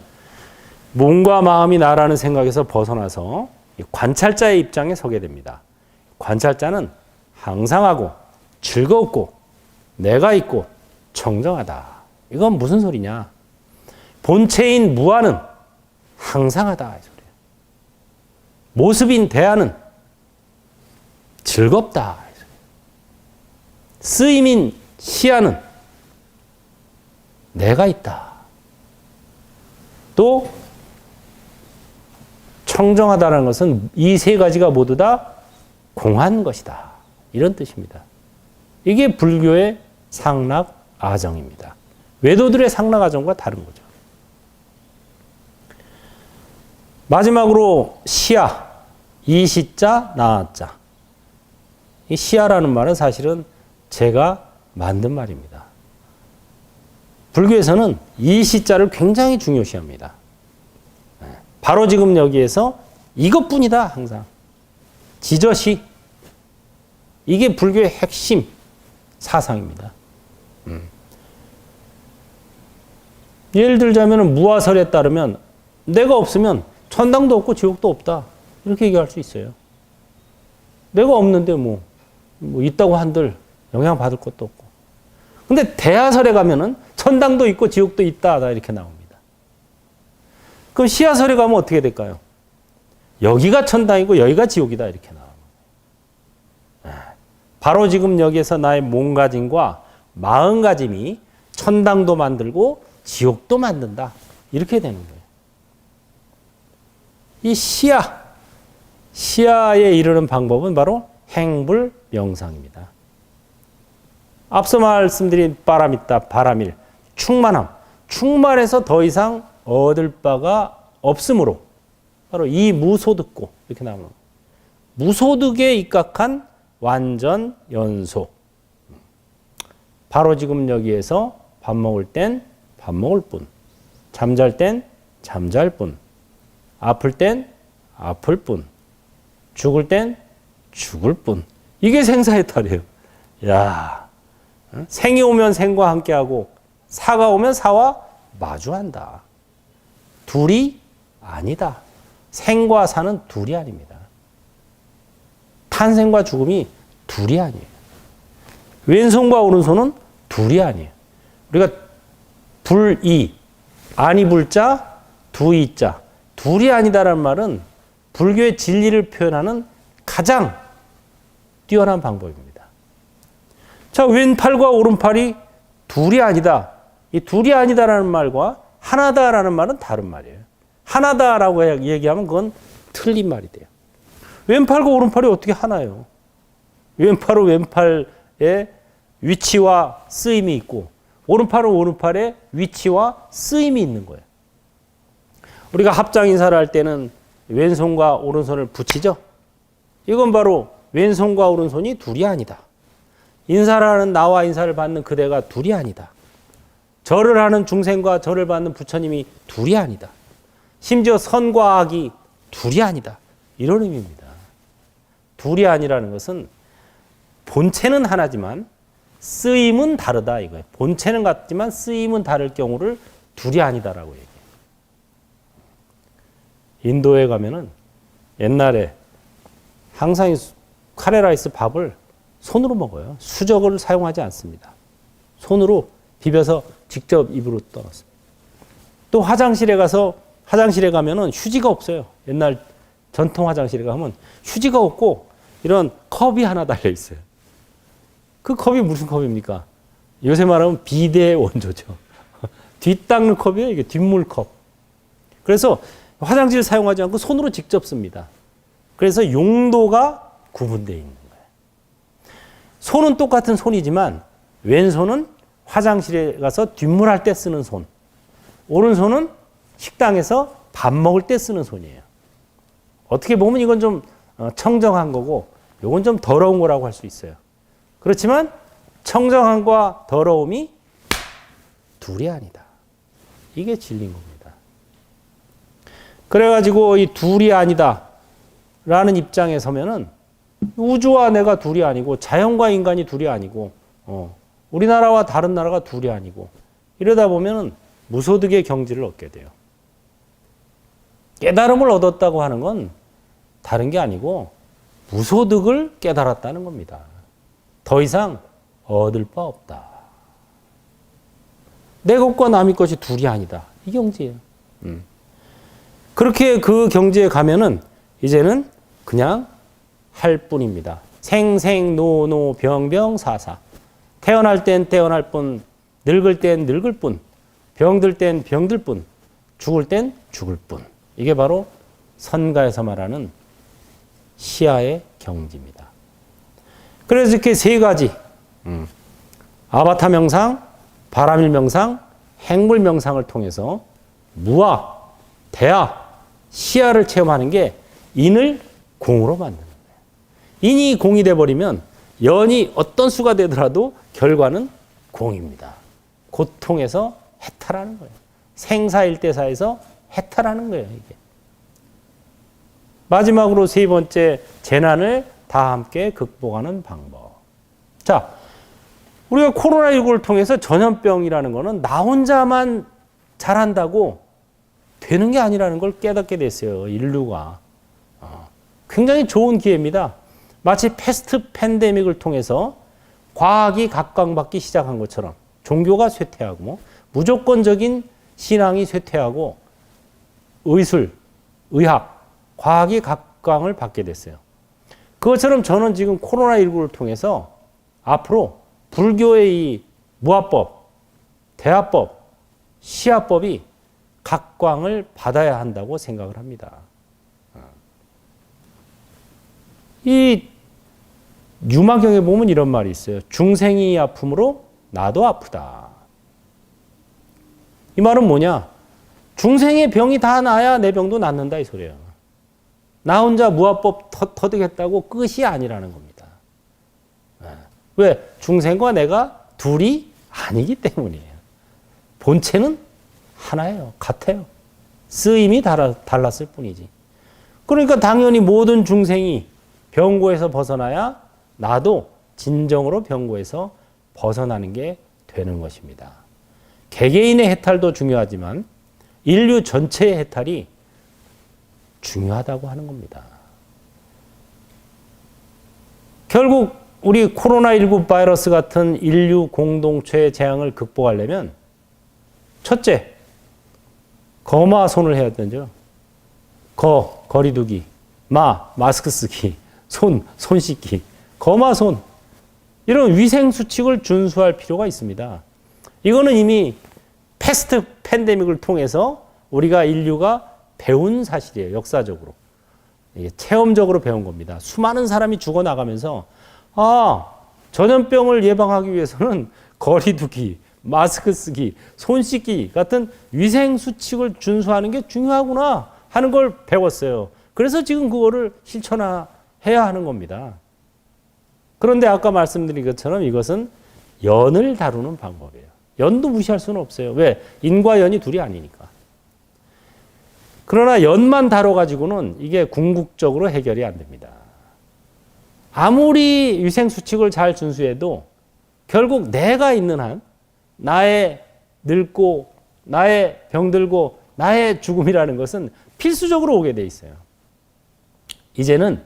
몸과 마음이 나라는 생각에서 벗어나서 관찰자의 입장에 서게 됩니다. 관찰자는 항상하고 즐겁고 내가 있고 청정하다. 이건 무슨 소리냐? 본체인 무아는 항상하다. 이 소리예요. 모습인 대하는 즐겁다. 이 소리예요. 쓰임인 시야는 내가 있다. 또 청정하다는 것은 이 세 가지가 모두 다 공한 것이다. 이런 뜻입니다. 이게 불교의 상락 아정입니다. 외도들의 상락 아정과 다른 거죠. 마지막으로 시야, 이시자, 나자. 이 시야라는 말은 사실은 제가 만든 말입니다. 불교에서는 이시자를 굉장히 중요시합니다. 바로 지금 여기에서 이것뿐이다 항상. 지저시. 이게 불교의 핵심 사상입니다. 예를 들자면 무아설에 따르면 내가 없으면 천당도 없고 지옥도 없다. 이렇게 얘기할 수 있어요. 내가 없는데 뭐 있다고 한들 영향받을 것도 없고. 근데 대하설에 가면은 천당도 있고 지옥도 있다. 이렇게 나옵니다. 그럼 시하설에 가면 어떻게 될까요? 여기가 천당이고 여기가 지옥이다. 이렇게 나옵니다. 바로 지금 여기에서 나의 몸가짐과 마음가짐이 천당도 만들고 지옥도 만든다. 이렇게 되는 거예요. 이 시야에 이르는 방법은 바로 행불 명상입니다. 앞서 말씀드린 빠라미따, 바라밀, 충만함. 충만해서 더 이상 얻을 바가 없으므로 바로 이 무소득고 이렇게 나오는 무소득에 입각한 완전 연소. 바로 지금 여기에서 밥 먹을 땐 밥 먹을 뿐, 잠잘 땐 잠잘 뿐, 아플 땐 아플 뿐, 죽을 땐 죽을 뿐. 이게 생사해탈이에요. 야, 생이 오면 생과 함께하고 사가 오면 사와 마주한다. 둘이 아니다. 생과 사는 둘이 아닙니다. 탄생과 죽음이 둘이 아니에요. 왼손과 오른손은 둘이 아니에요. 우리가 불이, 아니 불자, 두이자. 둘이 아니다라는 말은 불교의 진리를 표현하는 가장 뛰어난 방법입니다. 자, 왼팔과 오른팔이 둘이 아니다. 이 둘이 아니다라는 말과 하나다라는 말은 다른 말이에요. 하나다라고 얘기하면 그건 틀린 말이 돼요. 왼팔과 오른팔이 어떻게 하나예요? 왼팔은 왼팔의 위치와 쓰임이 있고 오른팔은 오른팔의 위치와 쓰임이 있는 거예요. 우리가 합장 인사를 할 때는 왼손과 오른손을 붙이죠. 이건 바로 왼손과 오른손이 둘이 아니다. 인사를 하는 나와 인사를 받는 그대가 둘이 아니다. 절을 하는 중생과 절을 받는 부처님이 둘이 아니다. 심지어 선과 악이 둘이 아니다. 이런 의미입니다. 둘이 아니라는 것은 본체는 하나지만 쓰임은 다르다 이거예요. 본체는 같지만 쓰임은 다를 경우를 둘이 아니다라고 얘기해요. 인도에 가면은 옛날에 항상 카레라이스 밥을 손으로 먹어요. 수저를 사용하지 않습니다. 손으로 비벼서 직접 입으로 떠났습니다. 또 화장실에 가면은 휴지가 없어요. 옛날 전통 화장실에 가면 휴지가 없고 이런 컵이 하나 달려 있어요. 그 컵이 무슨 컵입니까? 요새 말하면 비데의 원조죠. 뒷 닦는 컵이에요. 이게 뒷물컵. 그래서 화장실 사용하지 않고 손으로 직접 씁니다. 그래서 용도가 구분되어 있는 거예요. 손은 똑같은 손이지만 왼손은 화장실에 가서 뒷물할 때 쓰는 손. 오른손은 식당에서 밥 먹을 때 쓰는 손이에요. 어떻게 보면 이건 좀 청정한 거고 이건 좀 더러운 거라고 할 수 있어요. 그렇지만 청정함과 더러움이 둘이 아니다. 이게 진리인 겁니다. 그래가지고 이 둘이 아니다 라는 입장에 서면은 우주와 내가 둘이 아니고 자연과 인간이 둘이 아니고 우리나라와 다른 나라가 둘이 아니고 이러다 보면은 무소득의 경지를 얻게 돼요. 깨달음을 얻었다고 하는 건 다른 게 아니고 무소득을 깨달았다는 겁니다. 더 이상 얻을 바 없다. 내 것과 남의 것이 둘이 아니다. 이 경지예요. 그렇게 그 경지에 가면은 이제는 그냥 할 뿐입니다. 생생노노 병병사사. 태어날 땐 태어날 뿐, 늙을 땐 늙을 뿐, 병들 땐 병들 뿐, 죽을 땐 죽을 뿐. 이게 바로 선가에서 말하는 시야의 경지입니다. 그래서 이렇게 세 가지 아바타 명상, 바라밀 명상, 행물 명상을 통해서 무아, 대아, 시야를 체험하는 게 인을 공으로 만드는 거예요. 인이 공이 돼버리면 연이 어떤 수가 되더라도 결과는 공입니다. 고통에서 해탈하는 거예요. 생사일대사에서 해탈하는 거예요. 이게. 마지막으로 세 번째, 재난을 다 함께 극복하는 방법. 자, 우리가 코로나19를 통해서 전염병이라는 거는 나 혼자만 잘한다고 되는 게 아니라는 걸 깨닫게 됐어요. 인류가. 굉장히 좋은 기회입니다. 마치 패스트 팬데믹을 통해서 과학이 각광받기 시작한 것처럼 종교가 쇠퇴하고 무조건적인 신앙이 쇠퇴하고 의술, 의학, 과학이 각광을 받게 됐어요. 그것처럼 저는 지금 코로나19를 통해서 앞으로 불교의 이 무아법, 대화법, 시화법이 각광을 받아야 한다고 생각을 합니다. 이 유마경에 보면 이런 말이 있어요. 중생이 아픔으로 나도 아프다. 이 말은 뭐냐? 중생의 병이 다 나야 내 병도 낫는다 이 소리예요. 나 혼자 무아법 터득했다고 끝이 아니라는 겁니다. 왜? 중생과 내가 둘이 아니기 때문이에요. 본체는 하나예요. 같아요. 쓰임이 달랐을 뿐이지. 그러니까 당연히 모든 중생이 병고에서 벗어나야 나도 진정으로 병고에서 벗어나는 게 되는 것입니다. 개개인의 해탈도 중요하지만 인류 전체의 해탈이 중요하다고 하는 겁니다. 결국 우리 코로나19 바이러스 같은 인류 공동체의 재앙을 극복하려면 첫째, 거마손을 해야 되죠. 거리두기, 마스크 쓰기, 손 씻기. 거마손. 이런 위생 수칙을 준수할 필요가 있습니다. 이거는 이미 패스트 팬데믹을 통해서 우리가 인류가 배운 사실이에요. 역사적으로. 이게 체험적으로 배운 겁니다. 수많은 사람이 죽어나가면서 전염병을 예방하기 위해서는 거리 두기, 마스크 쓰기, 손 씻기 같은 위생 수칙을 준수하는 게 중요하구나 하는 걸 배웠어요. 그래서 지금 그거를 실천해야 하는 겁니다. 그런데 아까 말씀드린 것처럼 이것은 연을 다루는 방법이에요. 연도 무시할 수는 없어요. 왜? 인과 연이 둘이 아니니까. 그러나 연만 다뤄가지고는 이게 궁극적으로 해결이 안 됩니다. 아무리 위생수칙을 잘 준수해도 결국 내가 있는 한 나의 늙고 나의 병들고 나의 죽음이라는 것은 필수적으로 오게 돼 있어요. 이제는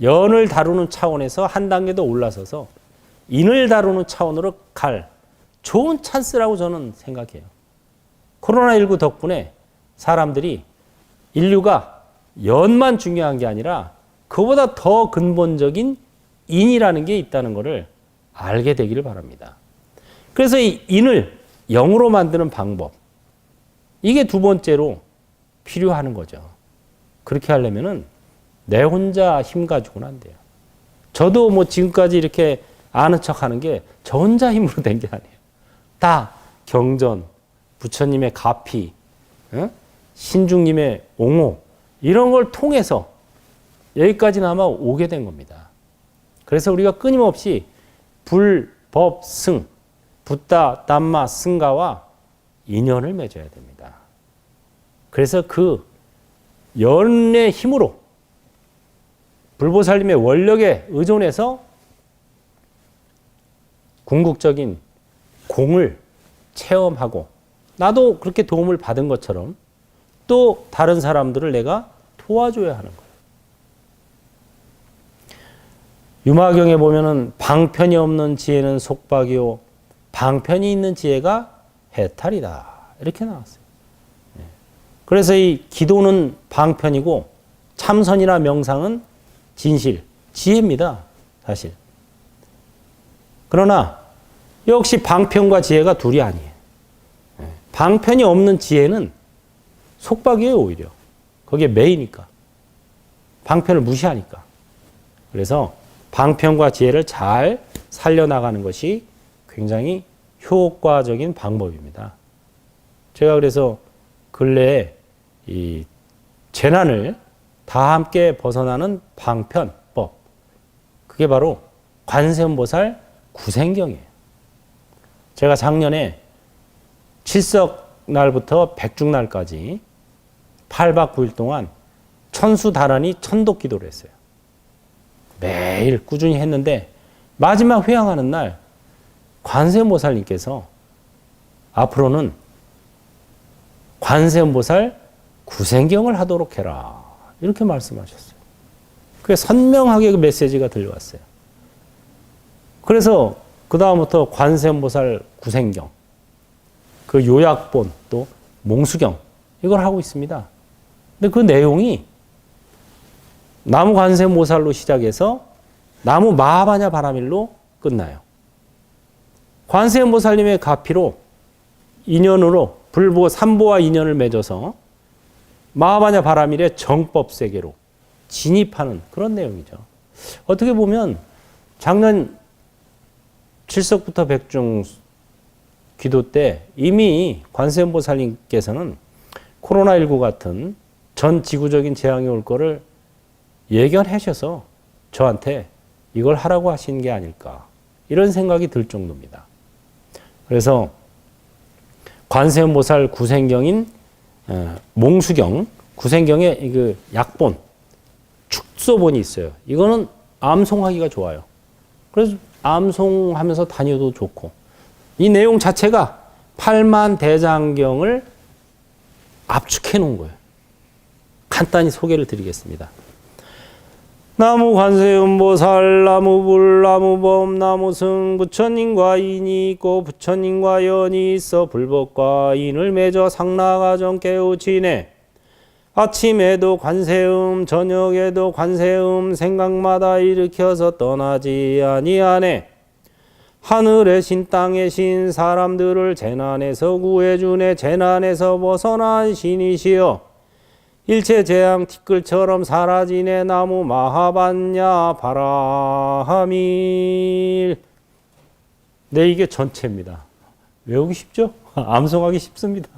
연을 다루는 차원에서 한 단계 더 올라서서 인을 다루는 차원으로 갈 좋은 찬스라고 저는 생각해요. 코로나19 덕분에 사람들이 인류가 연만 중요한 게 아니라 그보다 더 근본적인 인이라는 게 있다는 것을 알게 되기를 바랍니다. 그래서 이 인을 영으로 만드는 방법, 이게 두 번째로 필요하는 거죠. 그렇게 하려면은 내 혼자 힘 가지고는 안 돼요. 저도 뭐 지금까지 이렇게 아는 척 하는 게 저 혼자 힘으로 된 게 아니에요. 다 경전, 부처님의 가피, 신중님의 옹호, 이런 걸 통해서 여기까지나마 오게 된 겁니다. 그래서 우리가 끊임없이 불, 법, 승, 붓다, 담마, 승가와 인연을 맺어야 됩니다. 그래서 그 연의 힘으로 불보살님의 원력에 의존해서 궁극적인 공을 체험하고 나도 그렇게 도움을 받은 것처럼 또 다른 사람들을 내가 도와줘야 하는 거예요. 유마경에 보면은 방편이 없는 지혜는 속박이요 방편이 있는 지혜가 해탈이다 이렇게 나왔어요. 그래서 이 기도는 방편이고 참선이나 명상은 진실, 지혜입니다. 사실. 그러나 역시 방편과 지혜가 둘이 아니에요. 방편이 없는 지혜는 속박이에요, 오히려. 거기에 매이니까. 방편을 무시하니까. 그래서 방편과 지혜를 잘 살려나가는 것이 굉장히 효과적인 방법입니다. 제가 그래서 근래에 이 재난을 다 함께 벗어나는 방편법. 그게 바로 관세음보살 구생경이에요. 제가 작년에 칠석날부터 백중날까지 8박 9일 동안 천수다란이 천독 기도를 했어요. 매일 꾸준히 했는데 마지막 회향하는 날 관세음보살님께서 앞으로는 관세음보살 구생경을 하도록 해라. 이렇게 말씀하셨어요. 그게 선명하게 그 메시지가 들려왔어요. 그래서 그 다음부터 관세음보살 구생경, 그 요약본 또 몽수경 이걸 하고 있습니다. 근데 그 내용이 나무 관세음보살로 시작해서 나무 마하바냐 바라밀로 끝나요. 관세음보살님의 가피로 인연으로 불보 삼보와 인연을 맺어서 마하바냐 바라밀의 정법 세계로 진입하는 그런 내용이죠. 어떻게 보면 작년 칠석부터 백중 기도 때 이미 관세음보살님께서는 코로나19 같은 전 지구적인 재앙이 올 거를 예견하셔서 저한테 이걸 하라고 하신 게 아닐까 이런 생각이 들 정도입니다. 그래서 관세음보살 구생경인 몽수경, 구생경의 그 약본, 축소본이 있어요. 이거는 암송하기가 좋아요. 그래서 암송하면서 다녀도 좋고 이 내용 자체가 8만 대장경을 압축해 놓은 거예요. 간단히 소개를 드리겠습니다. 나무 관세음보살, 나무불, 나무범, 나무승, 부처님과 인이 있고 부처님과 연이 있어 불법과 인을 맺어 상나가정 깨우치네. 아침에도 관세음, 저녁에도 관세음, 생각마다 일으켜서 떠나지 아니하네. 하늘의 신 땅의 신 사람들을 재난에서 구해주네 재난에서 벗어난 신이시여 일체 재앙 티끌처럼 사라지네 나무 마하반야 바라하밀. 네, 이게 전체입니다. 외우기 쉽죠? 암송하기 쉽습니다.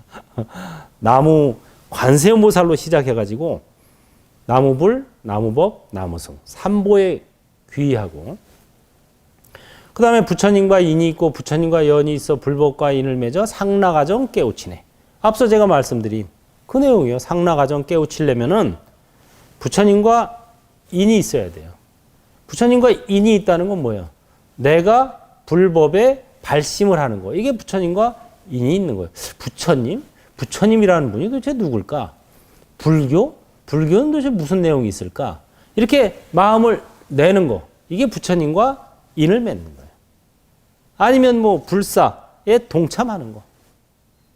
나무 관세음보살로 시작해가지고 나무불, 나무법, 나무승 3보에 귀의하고 그 다음에 부처님과 인이 있고 부처님과 연이 있어 불법과 인을 맺어 상나가정 깨우치네. 앞서 제가 말씀드린 그 내용이요. 상나가정 깨우치려면은 부처님과 인이 있어야 돼요. 부처님과 인이 있다는 건 뭐예요? 내가 불법에 발심을 하는 거. 이게 부처님과 인이 있는 거예요. 부처님? 부처님이라는 분이 도대체 누굴까? 불교? 불교는 도대체 무슨 내용이 있을까? 이렇게 마음을 내는 거. 이게 부처님과 인을 맺는 거예요. 아니면 뭐 불사에 동참하는 거.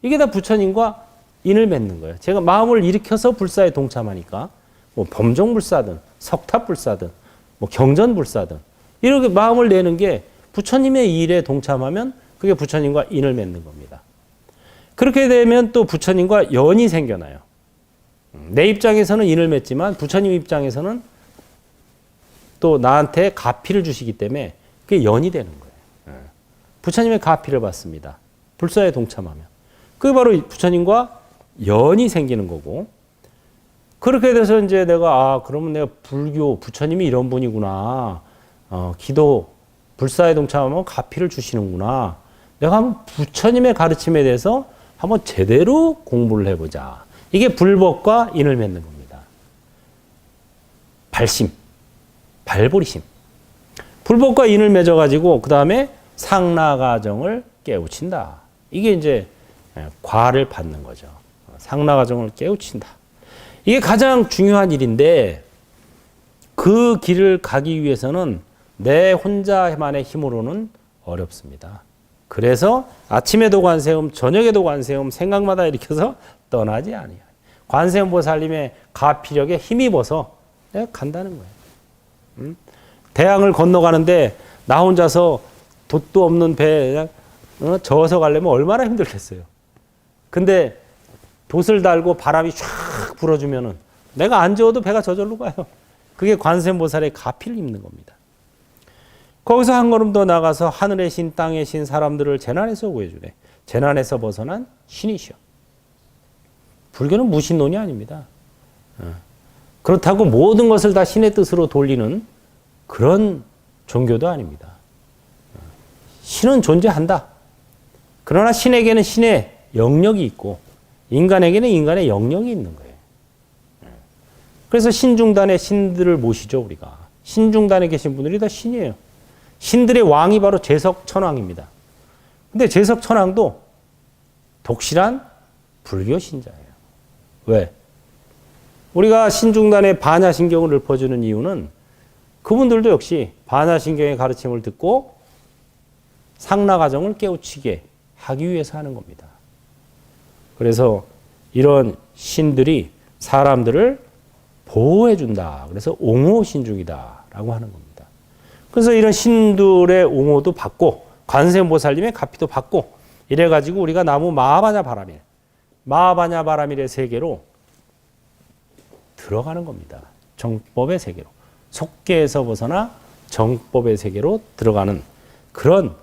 이게 다 부처님과 인을 맺는 거예요. 제가 마음을 일으켜서 불사에 동참하니까 뭐 범종불사든 석탑불사든 뭐 경전불사든 이렇게 마음을 내는 게 부처님의 일에 동참하면 그게 부처님과 인을 맺는 겁니다. 그렇게 되면 또 부처님과 연이 생겨나요. 내 입장에서는 인을 맺지만 부처님 입장에서는 또 나한테 가피를 주시기 때문에 그게 연이 되는 거예요. 부처님의 가피를 받습니다. 불사에 동참하면. 그게 바로 부처님과 연이 생기는 거고 그렇게 돼서 이제 내가 그러면 내가 불교 부처님이 이런 분이구나. 기도 불사에 동참하면 가피를 주시는구나. 내가 한번 부처님의 가르침에 대해서 한번 제대로 공부를 해보자. 이게 불법과 인을 맺는 겁니다. 발심, 발보리심. 불법과 인을 맺어가지고 그 다음에 상나가정을 깨우친다. 이게 이제 과를 받는 거죠. 상나가정을 깨우친다. 이게 가장 중요한 일인데 그 길을 가기 위해서는 내 혼자만의 힘으로는 어렵습니다. 그래서 아침에도 관세음, 저녁에도 관세음, 생각마다 일으켜서 떠나지 아니하니. 관세음 보살님의 가피력에 힘입어서 내가 간다는 거예요. 대양을 건너가는데 나 혼자서 돛도 없는 배에 저어서 가려면 얼마나 힘들겠어요. 근데 돛을 달고 바람이 쫙 불어주면은 내가 안 저어도 배가 저절로 가요. 그게 관세음 보살의 가피를 입는 겁니다. 거기서 한 걸음 더 나가서 하늘의 신, 땅의 신 사람들을 재난에서 구해주네. 재난에서 벗어난 신이시여. 불교는 무신론이 아닙니다. 그렇다고 모든 것을 다 신의 뜻으로 돌리는 그런 종교도 아닙니다. 신은 존재한다. 그러나 신에게는 신의 영역이 있고 인간에게는 인간의 영역이 있는 거예요. 그래서 신중단의 신들을 모시죠, 우리가. 신중단에 계신 분들이 다 신이에요. 신들의 왕이 바로 제석천왕입니다. 근데 제석천왕도 독실한 불교 신자예요. 왜? 우리가 신중단의 반야신경을 읊어주는 이유는 그분들도 역시 반야신경의 가르침을 듣고 상나가정을 깨우치게 하기 위해서 하는 겁니다. 그래서 이런 신들이 사람들을 보호해준다. 그래서 옹호신중이다라고 하는 겁니다. 그래서 이런 신들의 옹호도 받고 관세음보살님의 가피도 받고 이래가지고 우리가 나무 마하바냐 바라밀, 마하바냐 바라밀의 세계로 들어가는 겁니다. 정법의 세계로. 속계에서 벗어나 정법의 세계로 들어가는 그런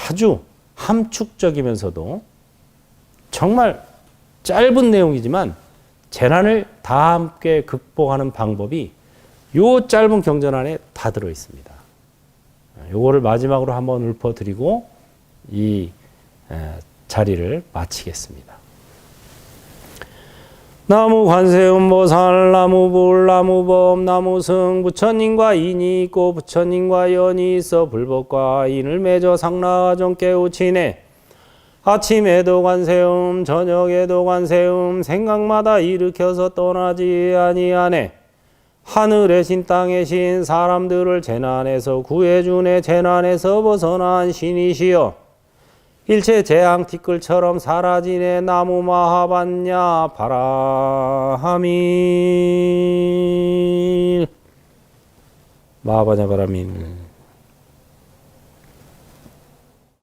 아주 함축적이면서도 정말 짧은 내용이지만 재난을 다 함께 극복하는 방법이 요 짧은 경전 안에 다 들어 있습니다. 요거를 마지막으로 한번 읊어드리고 이 자리를 마치겠습니다. 나무 관세음보살, 나무불, 나무법, 나무승, 부처님과 인이 있고 부처님과 연이 있어 불법과 인을 맺어 상나가정 깨우치네. 아침에도 관세음, 저녁에도 관세음, 생각마다 일으켜서 떠나지 아니하네. 하늘의 신, 땅의 신, 사람들을 재난에서 구해주네. 재난에서 벗어난 신이시여. 일체 재앙 티끌처럼 사라지네. 나무 마하반야 바라하밀. 마하반야 바라밀.